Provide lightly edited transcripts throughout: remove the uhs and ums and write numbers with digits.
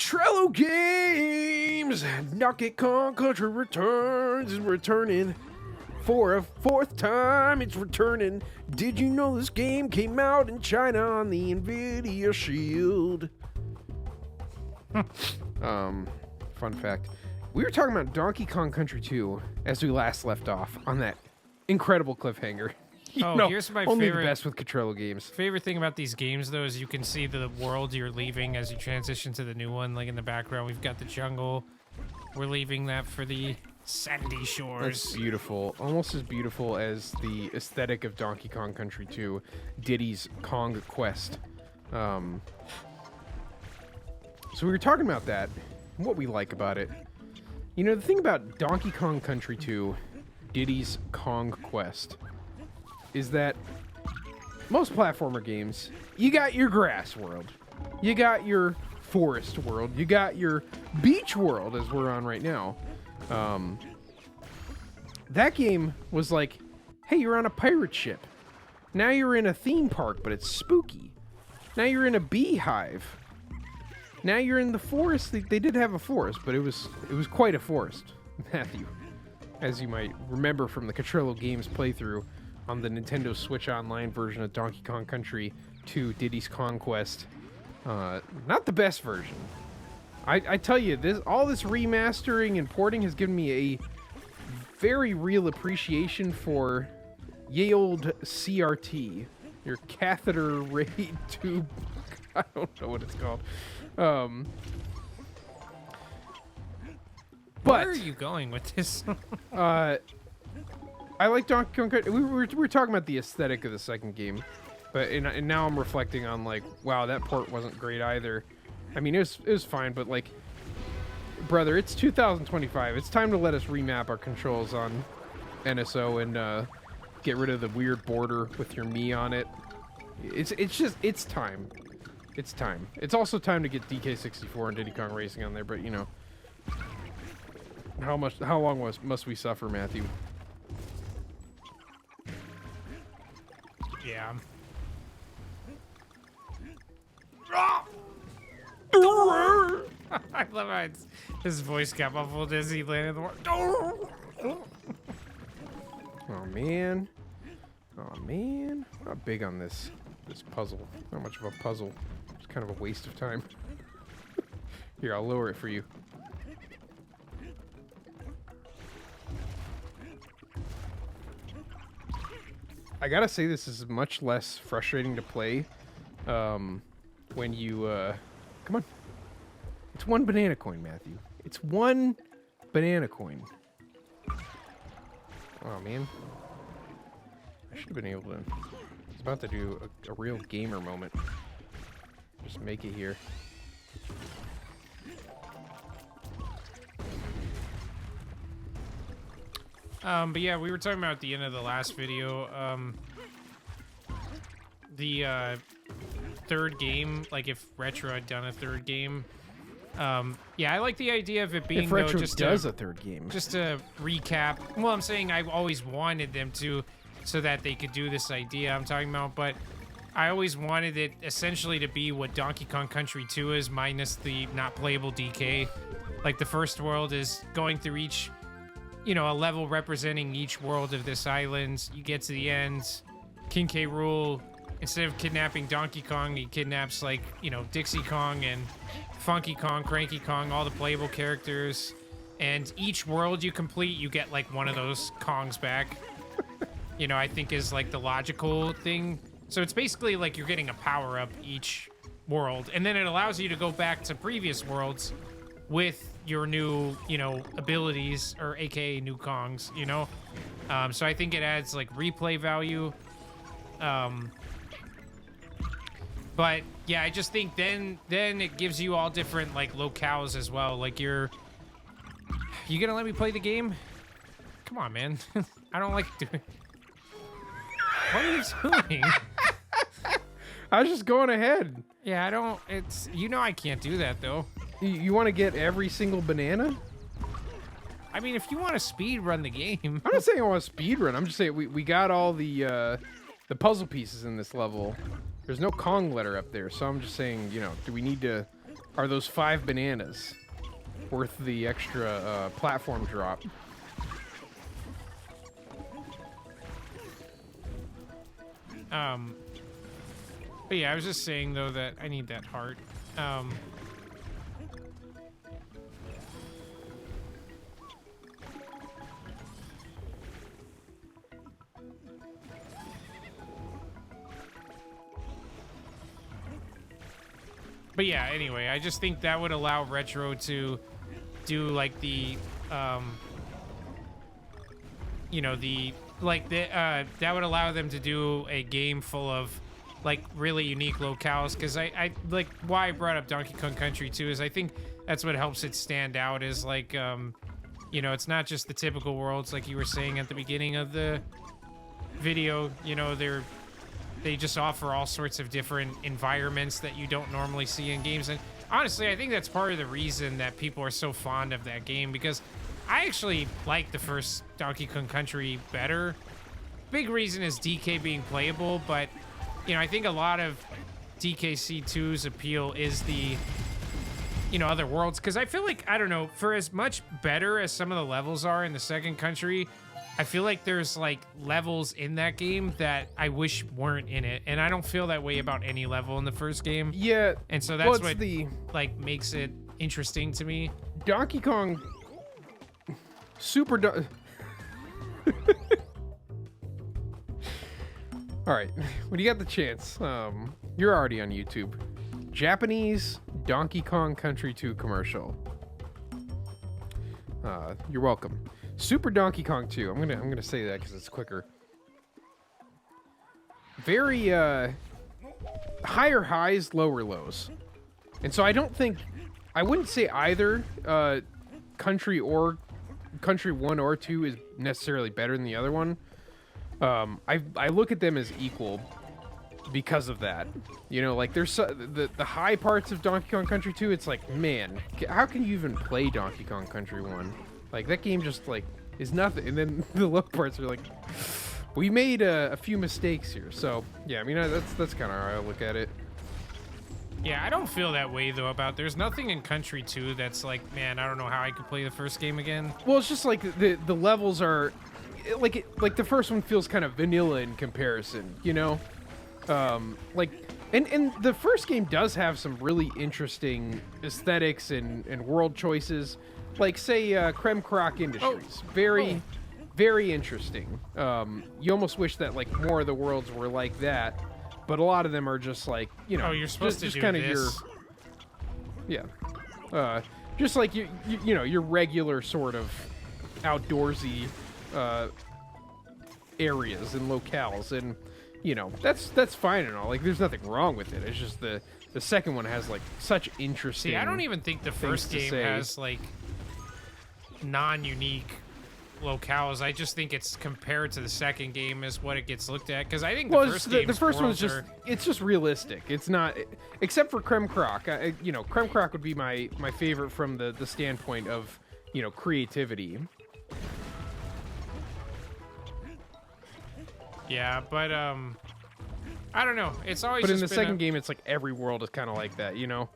Trello Games! Donkey Kong Country returns is returning for a fourth time. It's returning. Did you know this game came out in China on the Nvidia Shield? Fun fact. We were talking about Donkey Kong Country 2 as we last left off on that incredible cliffhanger. Here's my only favorite. the best with Trello Games. Favorite thing about these games, though, is you can see the world you're leaving as you transition to the new one. Like in the background, we've got the jungle. We're leaving that for the sandy shores. That's beautiful. Almost as beautiful as the aesthetic of Donkey Kong Country 2, Diddy's Kong Quest. So we were talking about that, and what we like about it. You know, the thing about Donkey Kong Country 2, Diddy's Kong Quest, is that most platformer games, you got your grass world, you got your forest world, you got your beach world, as we're on right now. That game was like, hey, you're on a pirate ship. Now you're in a theme park, but it's spooky. Now you're in a beehive. Now you're in the forest. They did have a forest, but it was quite a forest, Matthew, as you might remember from the Trello Games playthrough on the Nintendo Switch Online version of Donkey Kong Country 2 Diddy's Kong Quest. Not the best version. I tell you, all this remastering and porting has given me a very real appreciation for ye old CRT, your catheter ray tube. I don't know what it's called. Where are you going with this? I like Donkey Kong Country. We were talking about the aesthetic of the second game, but and now I'm reflecting on like, wow, that port wasn't great either. I mean, it was fine, but like, brother, it's 2025. It's time to let us remap our controls on NSO and get rid of the weird border with your me on it. It's time. It's time. It's also time to get Dkcrhd and Diddy Kong Racing on there, but you know, how long must we suffer, Matthew? Yeah. I love how his voice got muffled as he landed the water. Oh man. I'm not big on this puzzle. Not much of a puzzle. It's kind of a waste of time. Here, I'll lower it for you. I gotta say, this is much less frustrating to play when you, come on. It's one banana coin, Matthew. It's one banana coin. Oh, man. I should have been able to... I was about to do a real gamer moment. Just make it here. But yeah, we were talking about at the end of the last video, the third game, like if Retro had done a third game. Yeah, I like the idea of it being if Retro just does a third game. Just to recap, well, I'm saying I've always wanted them to, so that they could do this idea I'm talking about, but I always wanted it essentially to be what Donkey Kong Country 2 is, minus the not playable DK. Like the first world is going through each, you know, a level representing each world of this island. You get to the end, King K. Rool, instead of kidnapping Donkey Kong, he kidnaps, like, you know, Dixie Kong and Funky Kong, Cranky Kong, all the playable characters. And each world you complete, you get, like, one of those Kongs back. You know, I think is, like, the logical thing. So it's basically like you're getting a power-up each world. And then it allows you to go back to previous worlds with your new, you know, abilities, or AKA new Kongs, you know? So I think it adds, like, replay value. But, yeah, I just think then it gives you all different, like, locales as well. Like, you gonna let me play the game? Come on, man. I don't like doing... What are you doing? I was just going ahead. Yeah, I don't... It's... You know I can't do that, though. You want to get every single banana? I mean, if you want to speed run the game... I'm not saying I want to speed run. I'm just saying we got all the puzzle pieces in this level. There's no Kong letter up there, so I'm just saying, you know, do we need to... are those 5 bananas worth the extra platform drop. But yeah, I was just saying though that I need that heart. But yeah, anyway, I just think that would allow Retro to do like the, you know, that would allow them to do a game full of like really unique locales. Because I like why I brought up Donkey Kong Country 2 is I think that's what helps it stand out is like, you know, it's not just the typical worlds like you were saying at the beginning of the video. You know, they just offer all sorts of different environments that you don't normally see in games. And honestly, I think that's part of the reason that people are so fond of that game, because I actually like the first Donkey Kong Country better. Big reason is DK being playable, but you know, I think a lot of DKC2's appeal is the, you know, other worlds. Because I feel like, I don't know, for as much better as some of the levels are in the second country, I feel like there's like levels in that game that I wish weren't in it, and I don't feel that way about any level in the first game. Yeah, and so that's what like makes it interesting to me. Donkey Kong All right, when you got the chance, you're already on YouTube. Japanese Donkey Kong Country 2 commercial. You're welcome. Super Donkey Kong 2. I'm gonna say that because it's quicker. Very higher highs, lower lows, and so I wouldn't say either country 1 or 2 is necessarily better than the other one. I look at them as equal because of that. You know, like there's the high parts of Donkey Kong Country 2. It's like, man, how can you even play Donkey Kong Country 1? Like, that game just, like, is nothing. And then the low parts are like, we made a few mistakes here. So, yeah, I mean, that's kind of how I look at it. Yeah, I don't feel that way, though, there's nothing in Country 2 that's like, man, I don't know how I could play the first game again. Well, it's just like the levels are, like the first one feels kind of vanilla in comparison, you know? Like, and the first game does have some really interesting aesthetics and world choices. Like, say, Dkcrhd Industries. Very interesting. You almost wish that, like, more of the worlds were like that, but a lot of them are just, like, you know... Oh, you're supposed to do kind this. Yeah. Just like, you know, your regular sort of outdoorsy areas and locales, and, you know, that's fine and all. Like, there's nothing wrong with it. It's just the second one has, like, such interesting... See, I don't even think the first game has, like... non-unique locales. I just think it's compared to the second game is what it gets looked at, because I think the first one's just it's just realistic. It's not, except for Dkcrhd. You know, Dkcrhd would be my favorite from the standpoint of, you know, creativity. Yeah, but I don't know, it's always but in the second game it's like every world is kind of like that, you know.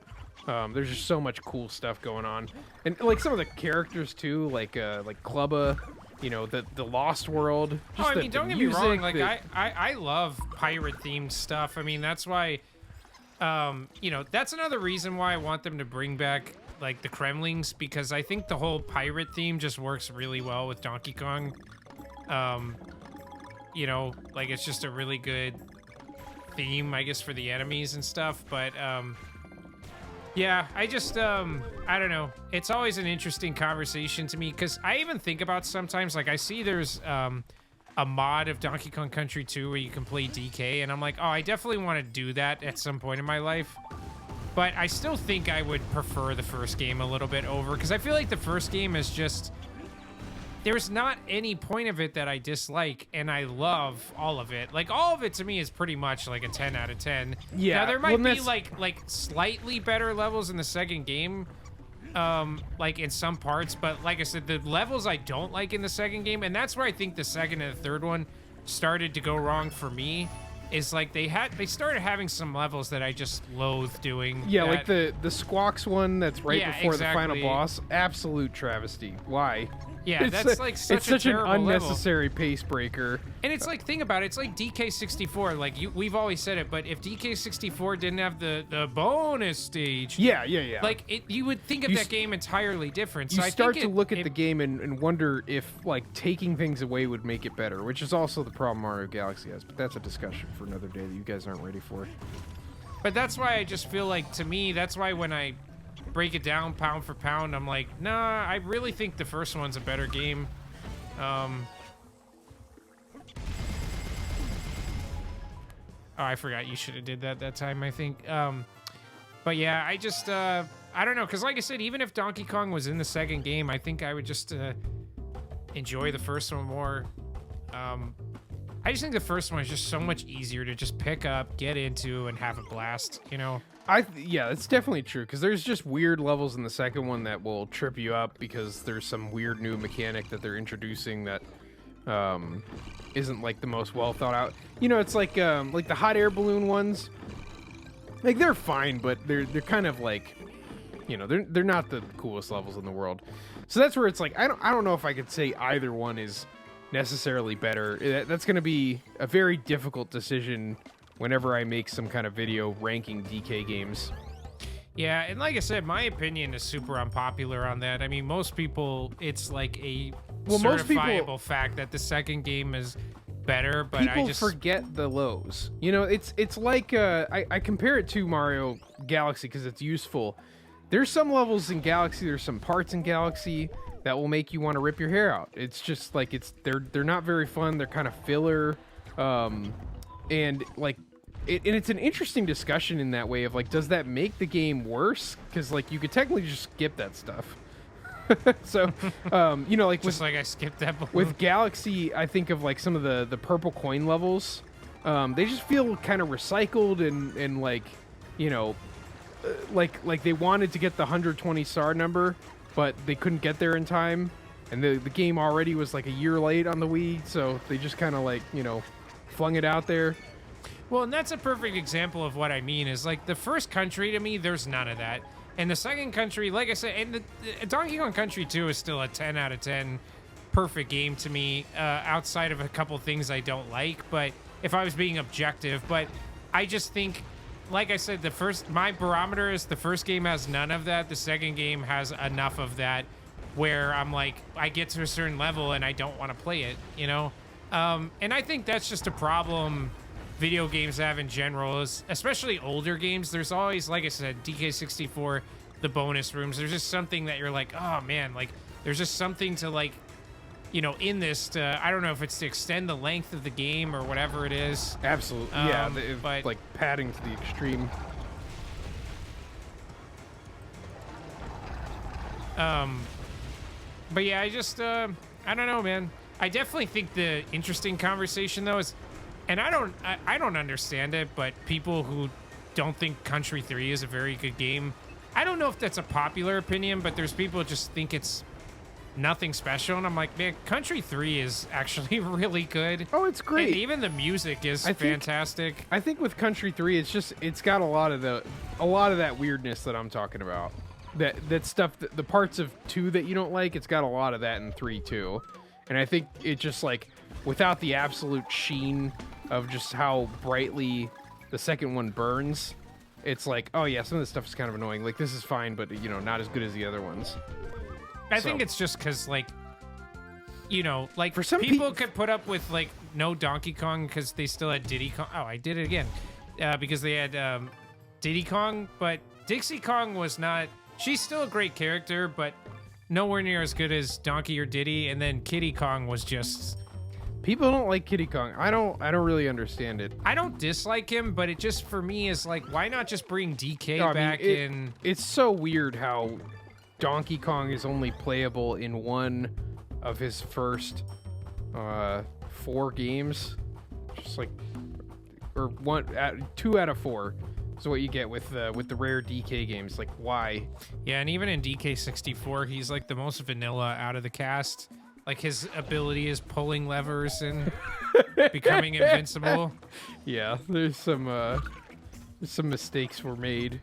There's just so much cool stuff going on, and like some of the characters too, like Clubba, you know, the Lost World. Oh, I mean, don't get me wrong. Like, I love pirate themed stuff. I mean, that's why, you know, that's another reason why I want them to bring back like the Kremlings, because I think the whole pirate theme just works really well with Donkey Kong. You know, like it's just a really good theme, I guess, for the enemies and stuff. But yeah, I just, I don't know. It's always an interesting conversation to me, because I even think about sometimes, like, I see there's a mod of Donkey Kong Country 2 where you can play DK, and I'm like, oh, I definitely want to do that at some point in my life. But I still think I would prefer the first game a little bit over, because I feel like the first game is just... There's not any point of it that I dislike, and I love all of it. Like, all of it to me is pretty much like a 10 out of 10. Yeah. Now, there might be like slightly better levels in the second game, like in some parts, but like I said, the levels I don't like in the second game, and that's where I think the second and the third one started to go wrong for me, is like they started having some levels that I just loathe doing. Yeah, that, like the Squawks one that's right Yeah, before the final exactly. boss. Absolute travesty. Why? Yeah, that's like such it's such a an terrible level. unnecessary pace breaker. And it's like, think about it. It's like DK64. Like we've always said it, but if DK64 didn't have the bonus stage, Yeah. like you would think of You that s- game entirely different. You So I start think to look at the game and wonder if like taking things away would make it better, which is also the problem Mario Galaxy has. But that's a discussion for another day that you guys aren't ready for. But that's why I just feel like, to me, that's why when I break it down pound for pound, I'm like, nah, I really think the first one's a better game. Oh, I forgot you should have did that time, I think. But yeah, I just, I don't know, because like I said, even if Donkey Kong was in the second game, I think I would just enjoy the first one more. I just think the first one is just so much easier to just pick up, get into, and have a blast, you know? Yeah, that's definitely true, because there's just weird levels in the second one that will trip you up because there's some weird new mechanic that they're introducing that isn't like the most well thought out. You know, it's like the hot air balloon ones. Like they're fine, but they're kind of like, you know, they're not the coolest levels in the world. So that's where it's like I don't know if I could say either one is necessarily better. That's going to be a very difficult decision whenever I make some kind of video ranking DK games. Yeah, and like I said, my opinion is super unpopular on that. I mean, most people, it's like a most people- certifiable fact that the second game is better, but People I just forget the lows. You know, it's like I compare it to Mario Galaxy because it's useful. There's some levels in Galaxy, there's some parts in Galaxy that will make you want to rip your hair out. It's just like they're not very fun. They're kind of filler, and like and it's an interesting discussion in that way of like, does that make the game worse? Because like you could technically just skip that stuff. So, you know, like just like I skipped that balloon. with Galaxy, I think of like some of the purple coin levels. They just feel kind of recycled and like, you know, like they wanted to get the 120 star number, but they couldn't get there in time. And the game already was like a year late on the Wii, so they just kind of like, you know, flung it out there. Well, and that's a perfect example of what I mean is like the first country to me, there's none of that. And the second country, like I said, and the Donkey Kong Country 2 is still a 10 out of 10 perfect game to me, outside of a couple things I don't like, but if I was being objective. But I just think, like I said, my barometer is the first game has none of that. The second game has enough of that where I'm like, I get to a certain level and I don't want to play it, you know? And I think that's just a problem video games have in general, is especially older games. There's always, like I said, DK64, the bonus rooms. There's just something that you're like, oh man, like there's just something to like, you know, in this to, I don't know if it's to extend the length of the game or whatever it is. Absolutely, yeah. But like padding to the extreme. But yeah, I just, I don't know, man. I definitely think the interesting conversation though is, and I don't understand it, but people who don't think Country 3 is a very good game, I don't know if that's a popular opinion, but there's people who just think it's nothing special, and I'm like, man, Country 3 is actually really good. Oh, it's great. And even the music is fantastic. I think with Country 3, it's got a lot of that weirdness that I'm talking about. That stuff, the parts of 2 that you don't like, it's got a lot of that in 3 too. And I think it just like, without the absolute sheen of just how brightly the second one burns, it's like, oh yeah, some of this stuff is kind of annoying. Like, this is fine, but you know, not as good as the other ones. I think it's just because, like, you know, like, for some people could put up with, like, no Donkey Kong because they still had Diddy Kong. Oh, I did it again. Because they had Diddy Kong, but Dixie Kong was not... She's still a great character, but nowhere near as good as Donkey or Diddy. And then Kiddy Kong was just... People don't like Kiddy Kong. I don't really understand it. I don't dislike him, but it just, for me, is like, why not just bring DK back in? It's so weird how Donkey Kong is only playable in one of his first 4 games. Just like, or 2 out of 4 is what you get with the rare DK games. Like, why? Yeah, and even in DK64, he's like the most vanilla out of the cast. Like, his ability is pulling levers and becoming invincible. Yeah, there's some mistakes were made,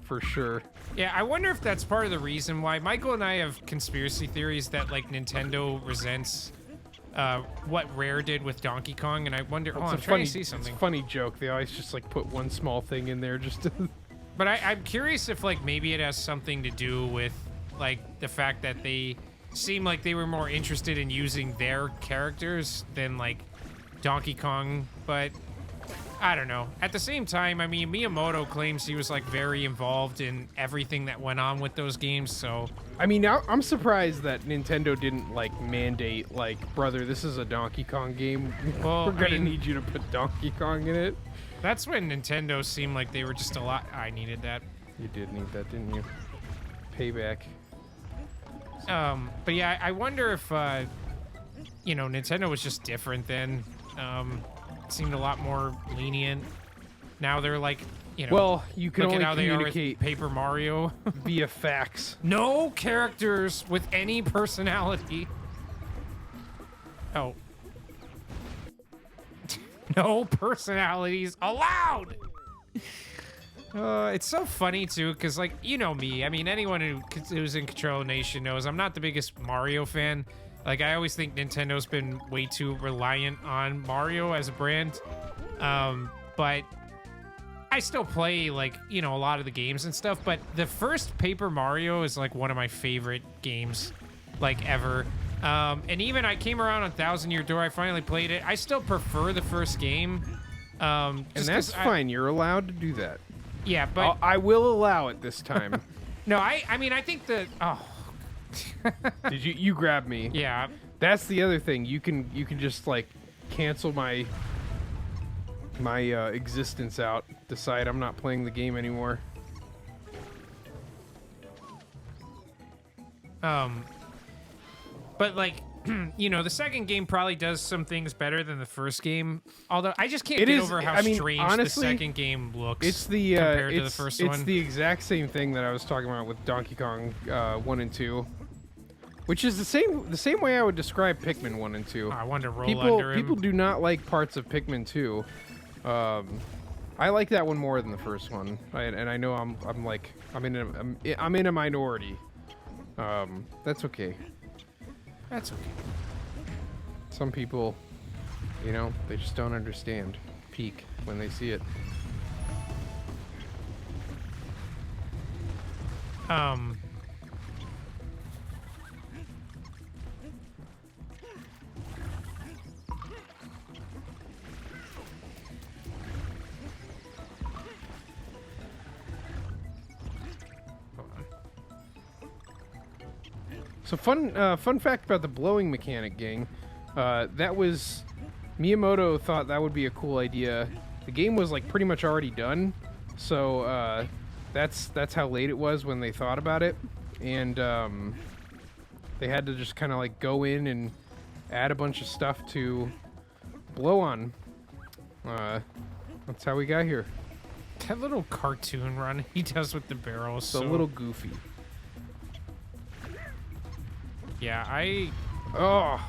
for sure. Yeah, I wonder if that's part of the reason why Michael and I have conspiracy theories that like Nintendo resents what Rare did with Donkey Kong, and I wonder. Oh, I'm trying to see something. It's a funny joke. They always just like put one small thing in there just to. But I'm curious if like maybe it has something to do with like the fact that they seem like they were more interested in using their characters than like Donkey Kong, but I don't know. At the same time, I mean, Miyamoto claims he was like very involved in everything that went on with those games, so I mean, I'm surprised that Nintendo didn't like mandate like, brother, this is a Donkey Kong game. Well, We're gonna I mean, need you to put Donkey Kong in it. that's when Nintendo seemed like they were just a lot. I needed that. You did need that, didn't you? Payback. But yeah, I wonder if you know, Nintendo was just different then. It seemed a lot more lenient. Now they're like, you know, Well, you can look only at how they are with communicate Paper Mario. via fax. No characters with any personality. Oh. No personalities allowed! It's so funny, too, because, like, you know me. I mean, anyone who's in Control Nation knows I'm not the biggest Mario fan. Like, I always think Nintendo's been way too reliant on Mario as a brand. But I still play, like, you know, a lot of the games and stuff. But the first Paper Mario is, like, one of my favorite games, like, ever. And even I came around on Thousand Year Door. I finally played it. I still prefer the first game. And that's fine. You're allowed to do that. Yeah, but I will allow it this time. no, I mean, I think that. Oh, Did you grab me? yeah. That's the other thing. You can just like cancel my existence out. Decide I'm not playing the game anymore. But like, you know, the second game probably does some things better than the first game. Although I just can't It get is- over how I mean, strange honestly, the second game looks. It's the compared to the first it's one. the exact same thing that I was talking about with Donkey Kong 1 and 2, which is the same way I would describe Pikmin 1 and 2. I wanted to roll People under him. people do not like parts of Pikmin 2. I like that one more than the first one, and I know I'm in a minority. That's okay. That's okay. Some people, you know, they just don't understand peak when they see it. So fun fact about the blowing mechanic, gang. That was Miyamoto thought that would be a cool idea. The game was like pretty much already done, so that's how late it was when they thought about it, and they had to just kind of like go in and add a bunch of stuff to blow on. That's how we got here. That little cartoon run he does with the barrels. It's a little goofy. Yeah, Oh.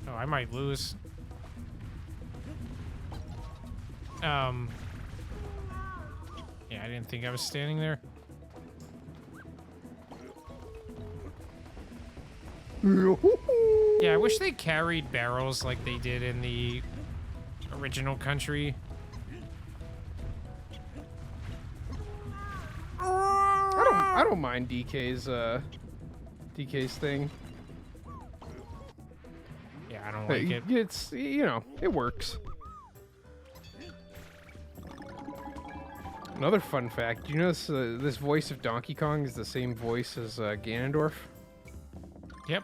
Oh, I might lose. Yeah, I didn't think I was standing there. Yeah, I wish they carried barrels like they did in the original country. I don't mind DK's thing. Yeah, I don't like it. It's, you know, it works. Another fun fact, do you know this voice of Donkey Kong is the same voice as Ganondorf? Yep.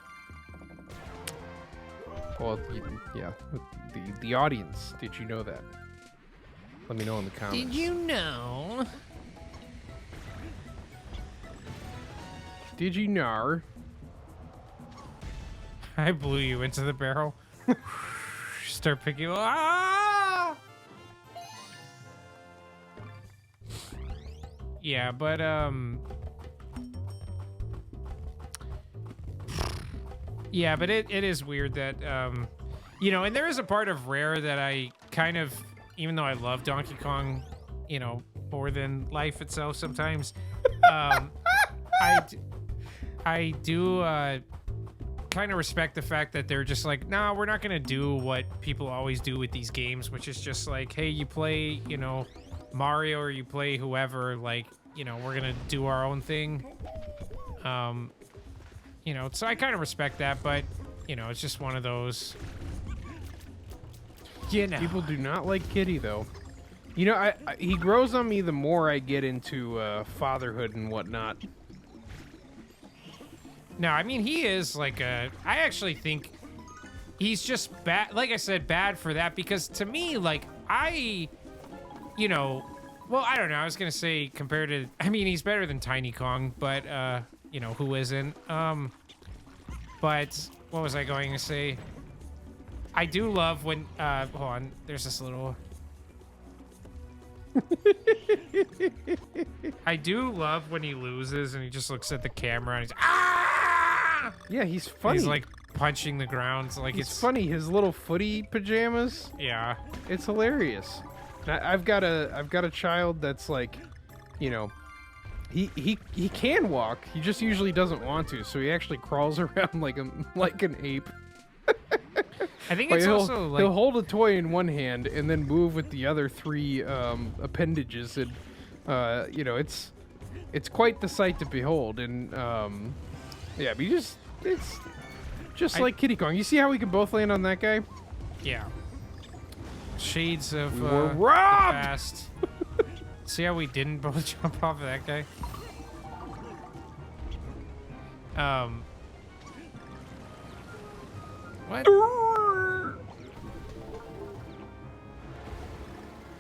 Well, yeah. The audience, did you know that? Let me know in the comments. Did you know? Did you know? I blew you into the barrel. Start picking. Ah! Yeah, but yeah, but it is weird that You know, and there is a part of Rare that I kind of, even though I love Donkey Kong, you know, more than life itself sometimes, I do kind of respect the fact that they're just like, nah, we're not gonna do what people always do with these games, which is just like, hey, you play, you know, Mario or you play whoever, like, you know, we're gonna do our own thing. You know, so I kind of respect that, but you know, it's just one of those. You know, People do not like Kitty though. You know, he grows on me the more I get into fatherhood and whatnot. no, I mean, he is like I actually think he's just bad. Like I said, bad for that because to me, like you know, well, I don't know. I was gonna say compared to, I mean, he's better than Tiny Kong, but you know, who isn't? But what was I going to say? I do love when hold on, there's this little I do love when he loses and he just looks at the camera and he's ah! Yeah, he's funny. He's like punching the ground, like it's funny. His little footy pajamas. Yeah. It's hilarious. I've got a child that's like, you know, he can walk. He just usually doesn't want to, so he actually crawls around like an ape. I think Like, it's also like he'll hold a toy in one hand and then move with the other three appendages, and you know, it's quite the sight to behold. And yeah, but it's just like Kitty Kong. You see how we can both land on that guy? yeah. Shades of We were the robbed! past. See how we didn't both jump off of that guy? What?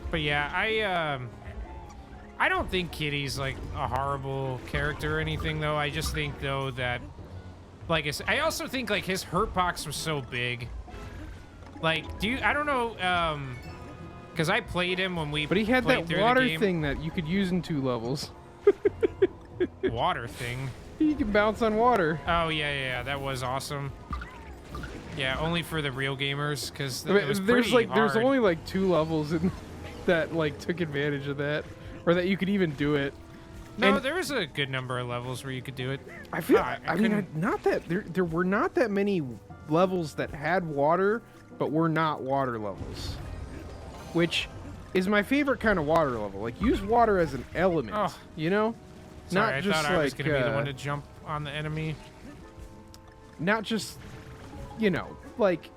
But yeah, I don't think Kitty's like a horrible character or anything though. I just think though that, like I also think like his hurt box was so big. Like, I don't know, because I played him when we But he had played that through water the game. thing that you could use in 2 levels. Water thing. You can bounce on water. Oh yeah, that was awesome. Yeah, only for the real gamers, because I mean, it was there's pretty there's hard. only like 2 levels in that like took advantage of that, or that you could even do it. No, and there was a good number of levels where you could do it. I feel. I I mean, couldn't- not that there were not that many levels that had water, but were not water levels, which is my favorite kind of water level. Like, use water as an element, Oh. you know, Sorry, not I just thought I was like gonna be the one to jump on the enemy. not just, you know, like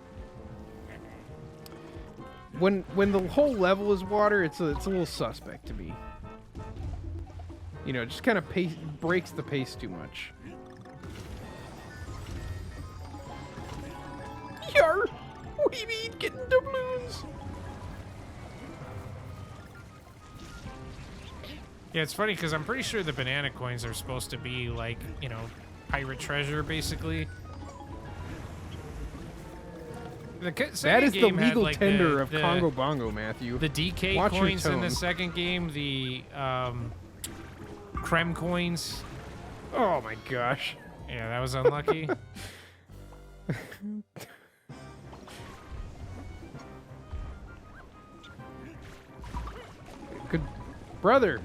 when the whole level is water, it's a little suspect to me. You know, it just kind of breaks the pace too much. Yar! We mean getting doubloons! Yeah, it's funny because I'm pretty sure the banana coins are supposed to be like, you know, pirate treasure basically. The That second is the game had, legal like, tender of the Congo Bongo, Matthew. The DK Watch your coins in the tone. second game, the Creme coins. Oh my gosh. Yeah, that was unlucky. Good brother.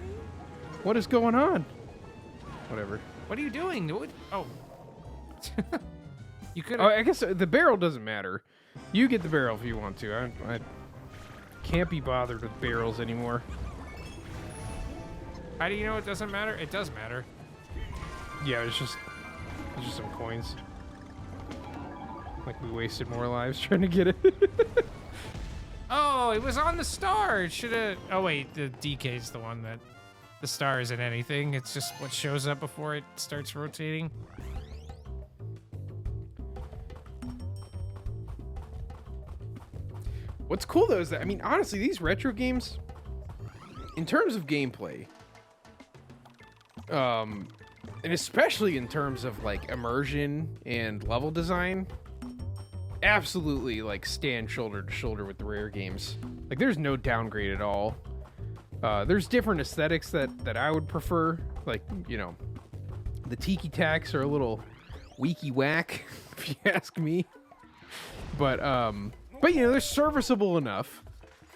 What is going on? Whatever. What are you doing? Oh. You could Oh, I guess the barrel doesn't matter. You get the barrel if you want to. I can't be bothered with barrels anymore. How do you know it doesn't matter? It does matter. Yeah, it's just some coins. Like, we wasted more lives trying to get it. Oh, it was on the star. It should have. Oh wait, the DK's the one that the star isn't anything. It's just what shows up before it starts rotating. What's cool though is that, I mean, honestly, these retro games, in terms of gameplay, and especially in terms of like immersion and level design, absolutely like stand shoulder to shoulder with the Rare games. Like, there's no downgrade at all. There's different aesthetics that I would prefer. Like, you know, the tiki tacks are a little weaky whack, if you ask me. But But you know, they're serviceable enough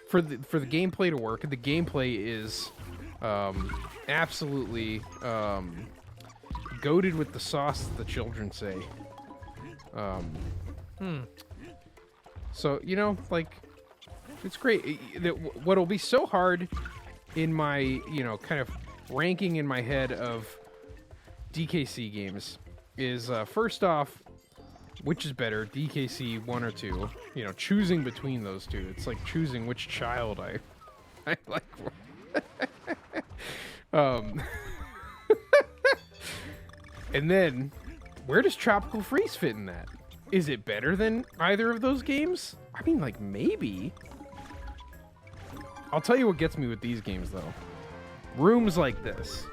for the gameplay to work. And the gameplay is absolutely goated with the sauce, the children say. So you know, like, it's great. What'll be so hard in my, you know, kind of ranking in my head of DKC games is first off, which is better, DKC 1 or 2? You know, choosing between those two. It's like choosing which child I like. And then, where does Tropical Freeze fit in that? Is it better than either of those games? I mean, like, maybe. I'll tell you what gets me with these games, though. Rooms like this.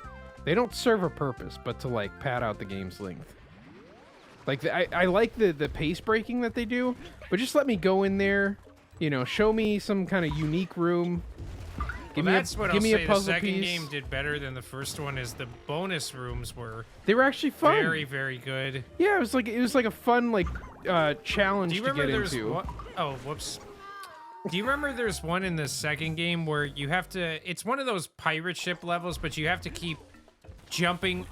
They don't serve a purpose, but to, like, pad out the game's length. Like, I like the pace breaking that they do, but just let me go in there, you know, show me some kind of unique room. Give me a puzzle the second piece. game did better than the first one. Is the bonus rooms were actually fun. very, very good. Yeah, it was like a fun challenge Do you to remember get there's into. Oh, whoops. Do you remember there's one in the second game where you have to? It's one of those pirate ship levels, but you have to keep jumping,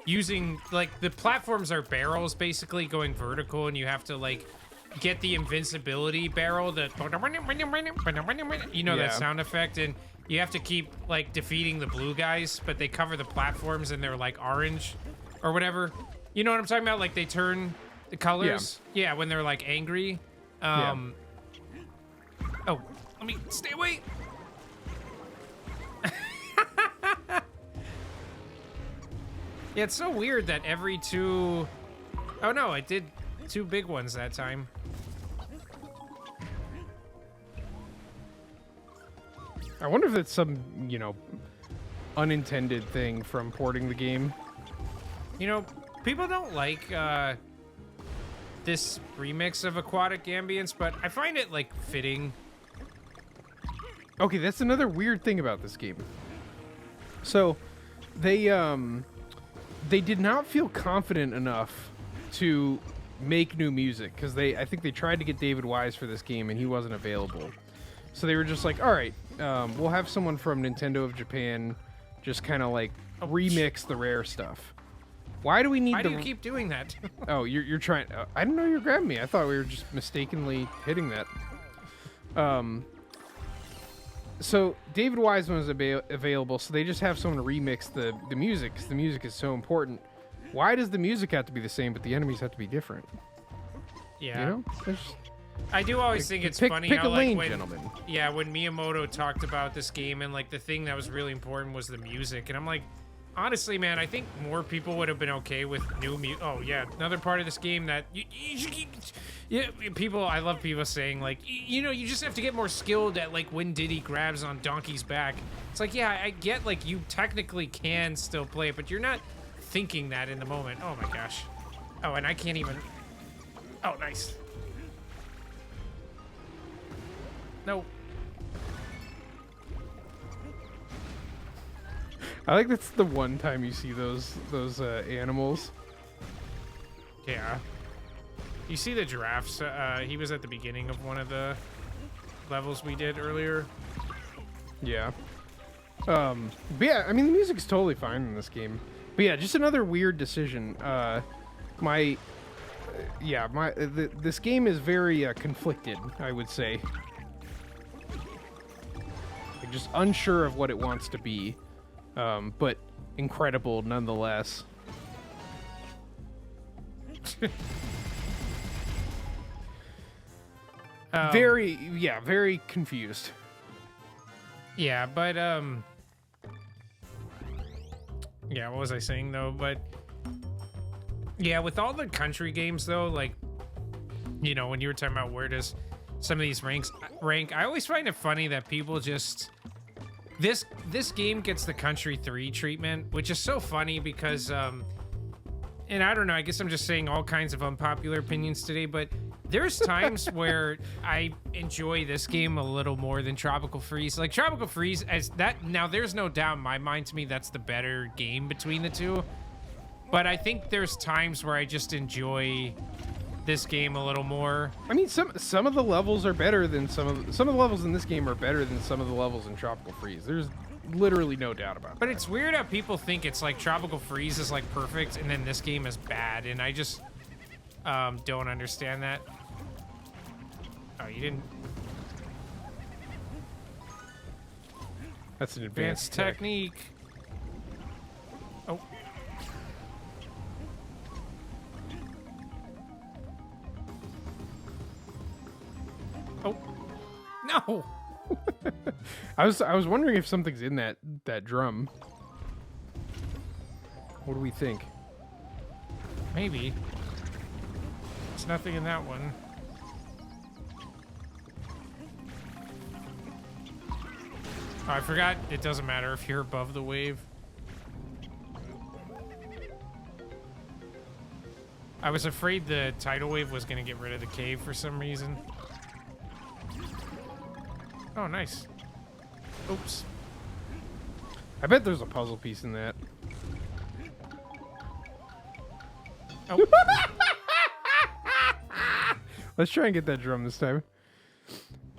using like the platforms are barrels basically going vertical, and you have to like get the invincibility barrel that you know that sound effect, and you have to keep like defeating the blue guys, but they cover the platforms and they're like orange or whatever. You know what I'm talking about? Like they turn the colors. Yeah, when they're like angry. Oh, let me stay away. Yeah, it's so weird that every two... Oh no, I did 2 big ones that time. I wonder if it's some, you know, unintended thing from porting the game. You know, people don't like this remix of Aquatic Ambience, but I find it, like, fitting. Okay, that's another weird thing about this game. So, they did not feel confident enough to make new music, because I think they tried to get David Wise for this game, and he wasn't available. So they were just like, all right, we'll have someone from Nintendo of Japan just kind of like remix the Rare stuff. Why do we need Why do you keep doing that? Oh, you're trying... I didn't know you were grabbing me. I thought we were just mistakenly hitting that. So David Wise was available, so they just have someone remix the music, because the music is so important. Why does the music have to be the same, but the enemies have to be different? Yeah. You know? I do always think it's funny pick how, a lane, like, gentlemen. Yeah, when Miyamoto talked about this game, and, like, the thing that was really important was the music, and I'm like, honestly, man, I think more people would have been okay with new music. Oh, yeah, another part of this game that people, I love people saying, like, you know, you just have to get more skilled at, like, when Diddy grabs on Donkey's back. It's like, yeah, I get, like, you technically can still play it, but you're not thinking that in the moment. Oh, my gosh. Oh, and I can't even... Oh, nice. No. I like that's the one time you see those animals. Yeah. You see the giraffes? He was at the beginning of one of the levels we did earlier. Yeah. But yeah, I mean, the music's totally fine in this game. But yeah, just another weird decision. This game is very conflicted, I would say. Like, just unsure of what it wants to be, but incredible nonetheless. Very confused. Yeah, but yeah, what was I saying though? But yeah, with all the country games though, like, you know, when you were talking about where does some of these rank, I always find it funny that people just this game gets the country 3 treatment, which is so funny because and I don't know, I guess I'm just saying all kinds of unpopular opinions today, but there's times where I enjoy this game a little more than Tropical Freeze. Like, Tropical Freeze, as that, now there's no doubt in my mind, to me, that's the better game between the two. But I think there's times where I just enjoy this game a little more. I mean, some of the levels are better than some of the levels in this game are better than some of the levels in Tropical Freeze. There's literally no doubt about that. But it's weird how people think it's like Tropical Freeze is like perfect and then this game is bad, and I just don't understand that. Oh, you didn't. That's an Advanced technique. Oh. Oh. No. I was wondering if something's in that drum. What do we think? Maybe. There's nothing in that one. Oh, I forgot it doesn't matter if you're above the wave. I was afraid the tidal wave was going to get rid of the cave for some reason. Oh, nice. Oops. I bet there's a puzzle piece in that. Oh. Let's try and get that drum this time.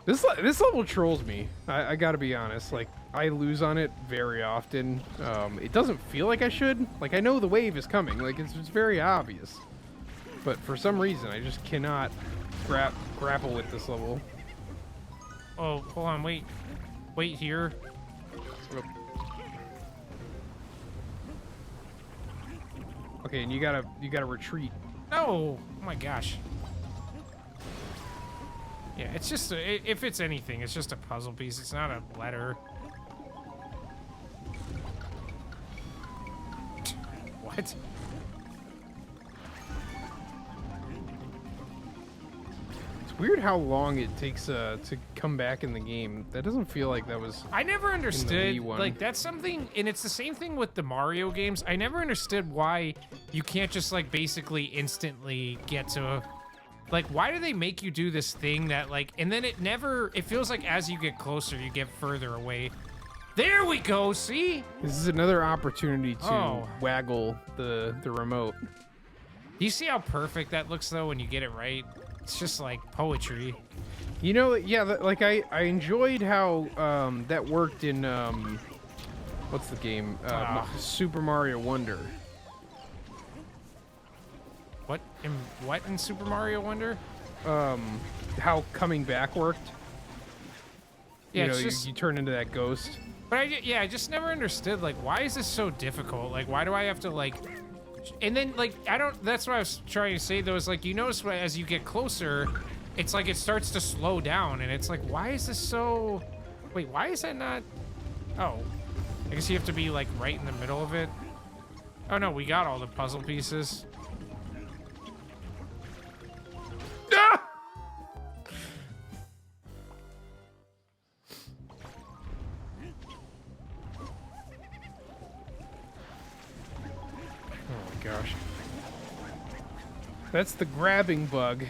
This level trolls me. I gotta be honest. Like, I lose on it very often. It doesn't feel like I should. Like, I know the wave is coming. Like, it's very obvious. But for some reason, I just cannot grapple with this level. Oh, hold on, wait. Wait here. Okay, and you gotta retreat. No! Oh my gosh. Yeah, it's just if it's anything, it's just a puzzle piece. It's not a letter. What? It's weird how long it takes to come back in the game. That doesn't feel like that was. I never understood. Wii one. Like, that's something, and it's the same thing with the Mario games. I never understood why you can't just like basically instantly get to. Like, why do they make you do this thing that, like, and then it feels like as you get closer, you get further away. There we go, see? This is another opportunity to waggle the remote. Do you see how perfect that looks, though, when you get it right? It's just, like, poetry. You know, yeah, like, I enjoyed how that worked in, what's the game? Super Mario Wonder. What in Super Mario Wonder? How coming back worked. Yeah, you know, it's just, you turn into that ghost. But I just never understood, like, why is this so difficult? Like, why do I have to, like, and then, like, that's what I was trying to say, though, is, like, you notice as you get closer, it's like it starts to slow down, and it's like, why is this so, wait, why is that not, oh, I guess you have to be, like, right in the middle of it. Oh, no, we got all the puzzle pieces. Ah! Oh my gosh. That's the grabbing bug.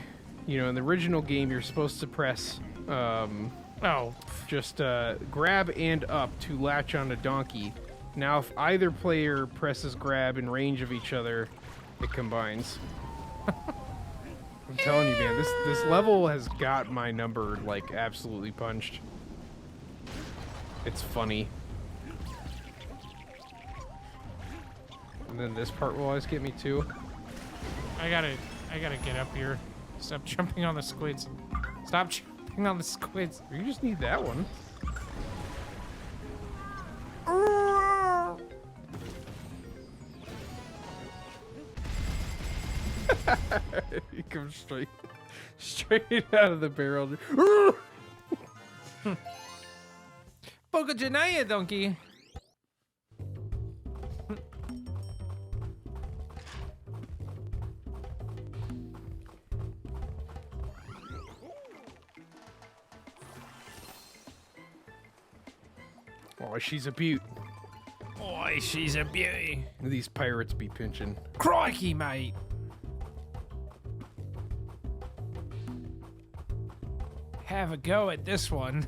You know, in the original game, you're supposed to press, just grab and up to latch on a donkey. Now, if either player presses grab in range of each other, it combines. I'm telling you, man, this level has got my number, like, absolutely punched. It's funny. And then this part will always get me, too. I gotta get up here. Stop jumping on the squids. Stop jumping on the squids. You just need that one. He comes straight out of the barrel. Poco Janaya, donkey. Oh, she's a beaut. Boy, she's a beauty. These pirates be pinching. Crikey, mate. Have a go at this one.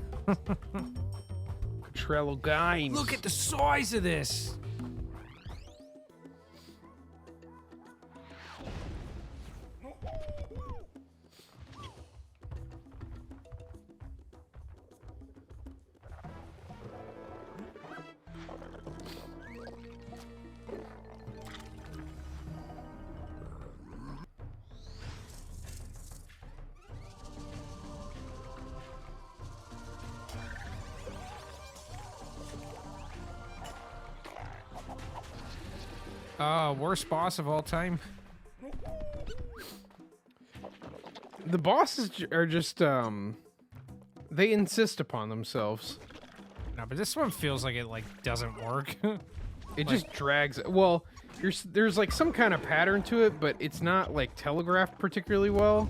Trello Gaines. Look at the size of this. Worst boss of all time. The bosses are just, they insist upon themselves. No, but this one feels like it, like, doesn't work. It just drags. Well, there's like some kind of pattern to it, but it's not like telegraphed particularly well.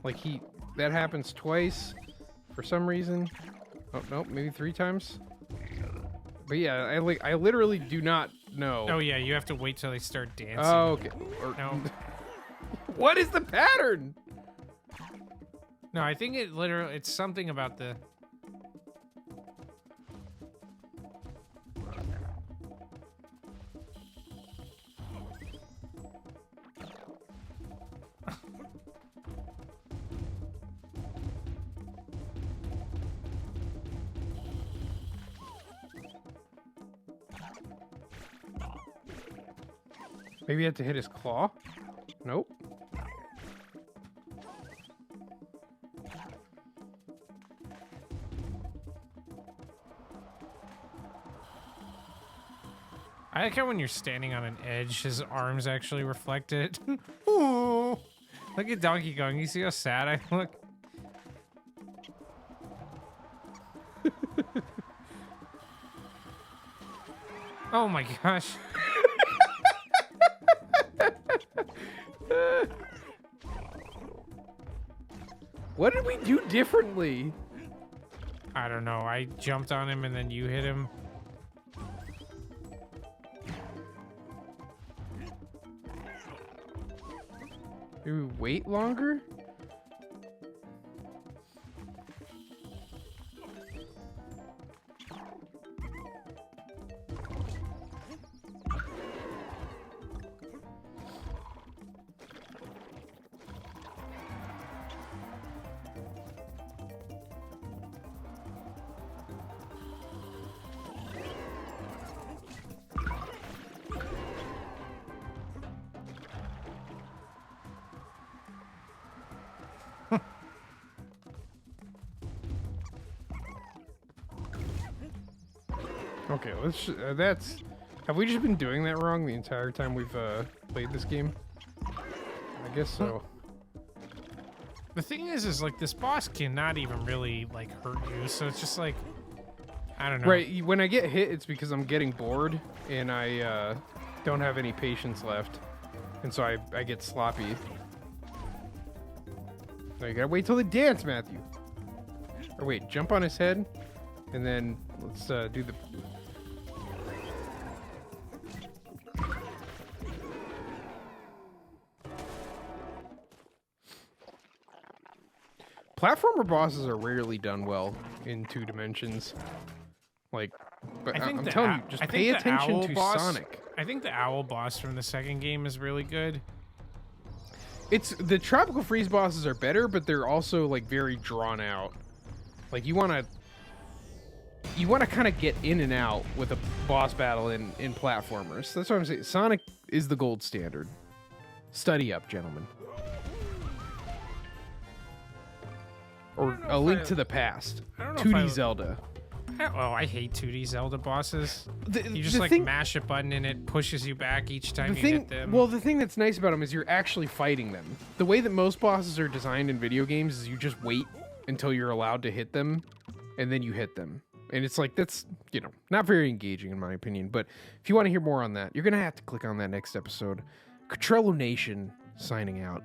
Like that happens twice for some reason. Oh no, maybe 3 times. But yeah, I literally do not know. Oh yeah, you have to wait till they start dancing. Oh, okay. No. What is the pattern? No, I think it's something about the... Maybe you have to hit his claw? Nope. I like how when you're standing on an edge, his arms actually reflect it. Ooh. Look at Donkey Kong. You see how sad I look? Oh my gosh. What did we do differently? I don't know. I jumped on him and then you hit him. Do we wait longer? Okay, let's. That's. Have we just been doing that wrong the entire time we've played this game? I guess so. The thing is like this boss cannot even really like hurt you, so it's just like I don't know. Right, when I get hit, it's because I'm getting bored and I don't have any patience left, and so I get sloppy. No, you gotta wait till they dance, Matthew. Or wait, jump on his head, and then let's do the. Platformer bosses are rarely done well in 2 dimensions. Like, but I'm telling you, just pay attention to Sonic. I think the owl boss from the second game is really good. It's the Tropical Freeze bosses are better, but they're also like very drawn out. Like you want to kind of get in and out with a boss battle in platformers. That's what I'm saying. Sonic is the gold standard. Study up, gentlemen. Or A Link to the Past. 2D Zelda. Oh, I hate 2D Zelda bosses. You just mash a button and it pushes you back each time you hit them. Well, the thing that's nice about them is you're actually fighting them. The way that most bosses are designed in video games is you just wait until you're allowed to hit them, and then you hit them. And it's like, that's, not very engaging in my opinion. But if you want to hear more on that, you're going to have to click on that next episode. Dkcrhd Nation signing out.